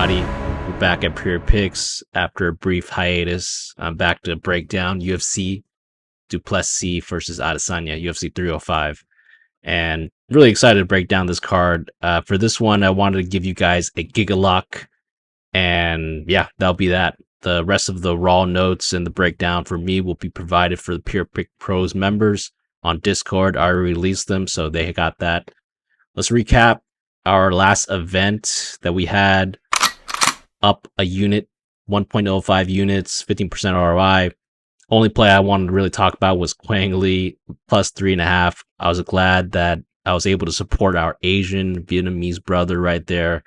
everybody. We're back at Pure Picks after a brief hiatus. I'm back to break down UFC Plessis versus Adesanya, UFC 305. And really excited to break down this card. For this one, I wanted to give you guys a GIGA Lock. And yeah, that'll be that. The rest of the raw notes and the breakdown for me will be provided for the Pure Pick Pros members on Discord. I already released them, so they got that. Let's recap our last event that we had. Up a unit, 1.05 units, 15% ROI. Only play I wanted to really talk about was Quang Le plus 3.5. I was glad that I was able to support our Asian Vietnamese brother right there.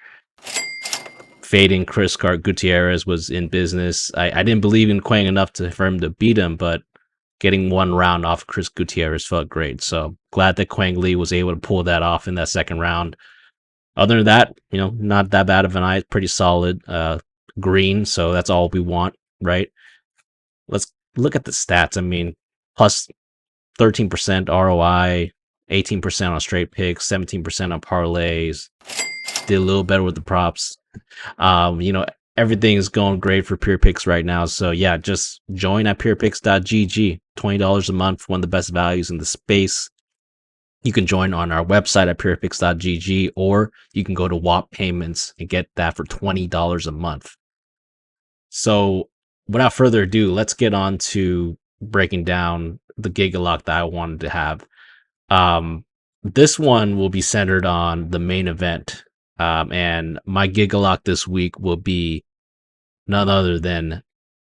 Fading Chris Gutierrez was in business. I didn't believe in Quang enough for him to beat him, but getting one round off Chris Gutierrez felt great. So glad that Quang Le was able to pull that off in that second round. Other than that, not that bad of an eye. Pretty solid. Green, so that's all we want, right? Let's look at the stats. I mean, plus 13% ROI, 18% on straight picks, 17% on parlays. Did a little better with the props. Everything is going great for Pure Picks right now. So yeah, just join at purepicks.gg. $20 a month, one of the best values in the space. You can join on our website at purepicks.gg, or you can go to WAP Payments and get that for $20 a month. So without further ado, let's get on to breaking down the GIGA Lock that I wanted to have. This one will be centered on the main event. And my GIGA Lock this week will be none other than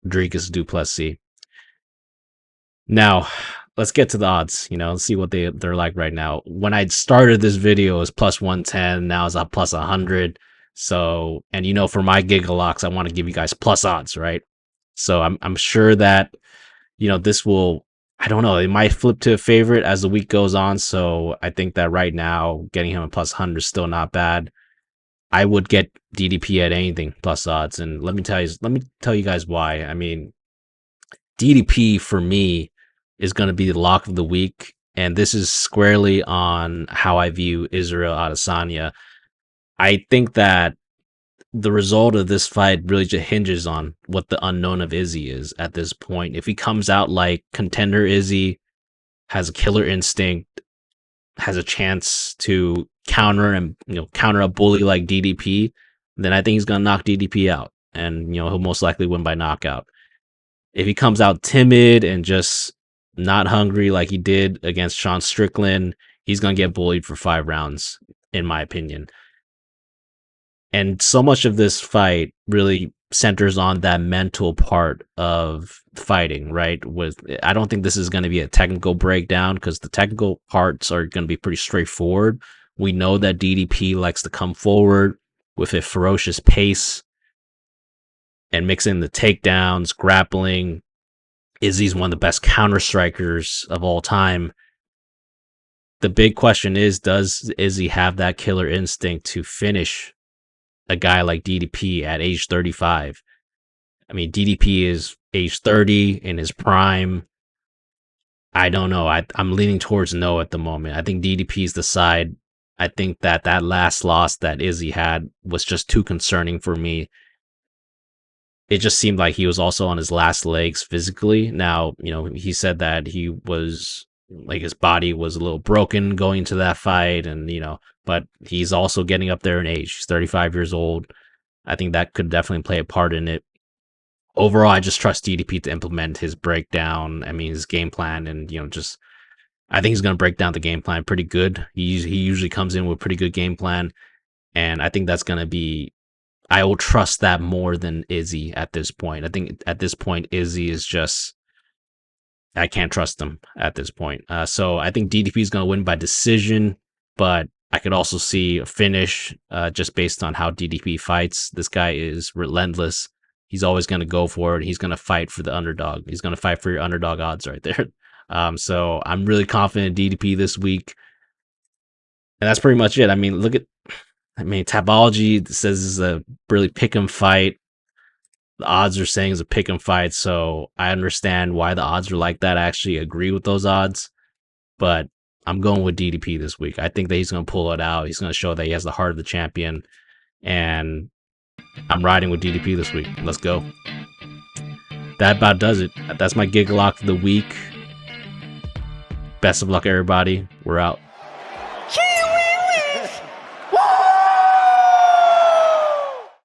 Dricus du Plessis. Now, let's get to the odds, let's see what they're like right now. When I started this video, it was plus 110. Now it's up plus 100. So, and for my GIGA Locks, I want to give you guys plus odds, right? So I'm sure that, this will, I don't know, it might flip to a favorite as the week goes on. So I think that right now, getting him a plus 100 is still not bad. I would get DDP at anything plus odds. And let me tell you guys why. I mean, DDP for me is going to be the lock of the week. And this is squarely on how I view Israel Adesanya. I think that the result of this fight really just hinges on what the unknown of Izzy is at this point. If he comes out like contender Izzy, has a killer instinct, has a chance to counter a bully like DDP, then I think he's going to knock DDP out. And, he'll most likely win by knockout. If he comes out timid and just not hungry like he did against Sean Strickland, he's going to get bullied for 5 rounds, in my opinion. And so much of this fight really centers on that mental part of fighting, right? I don't think this is going to be a technical breakdown because the technical parts are going to be pretty straightforward. We know that DDP likes to come forward with a ferocious pace and mix in the takedowns, grappling. Izzy's one of the best counter strikers of all time. The big question is, does Izzy have that killer instinct to finish a guy like DDP at age 35? I mean, DDP is age 30 in his prime. I don't know. I'm leaning towards no at the moment. I think DDP is the side. I think that last loss that Izzy had was just too concerning for me. It just seemed like he was also on his last legs physically. Now, he said that he was like his body was a little broken going into that fight, and but he's also getting up there in age. He's 35 years old. I think that could definitely play a part in it. Overall, I just trust DDP to implement his breakdown. I mean, his game plan, and I think he's going to break down the game plan pretty good. He usually comes in with a pretty good game plan, and I think that's going to be. I will trust that more than Izzy at this point. I think at this point, Izzy is just. I can't trust him at this point. So I think DDP is going to win by decision, but I could also see a finish just based on how DDP fights. This guy is relentless. He's always going to go for it. He's going to fight for the underdog. He's going to fight for your underdog odds right there. So I'm really confident in DDP this week. And that's pretty much it. I mean, Tabology says this is a really pick 'em fight. The odds are saying it's a pick 'em fight, so I understand why the odds are like that. I actually agree with those odds, but I'm going with DDP this week. I think that he's going to pull it out. He's going to show that he has the heart of the champion, and I'm riding with DDP this week. Let's go. That about does it. That's my Giga Lock of the week. Best of luck, everybody. We're out.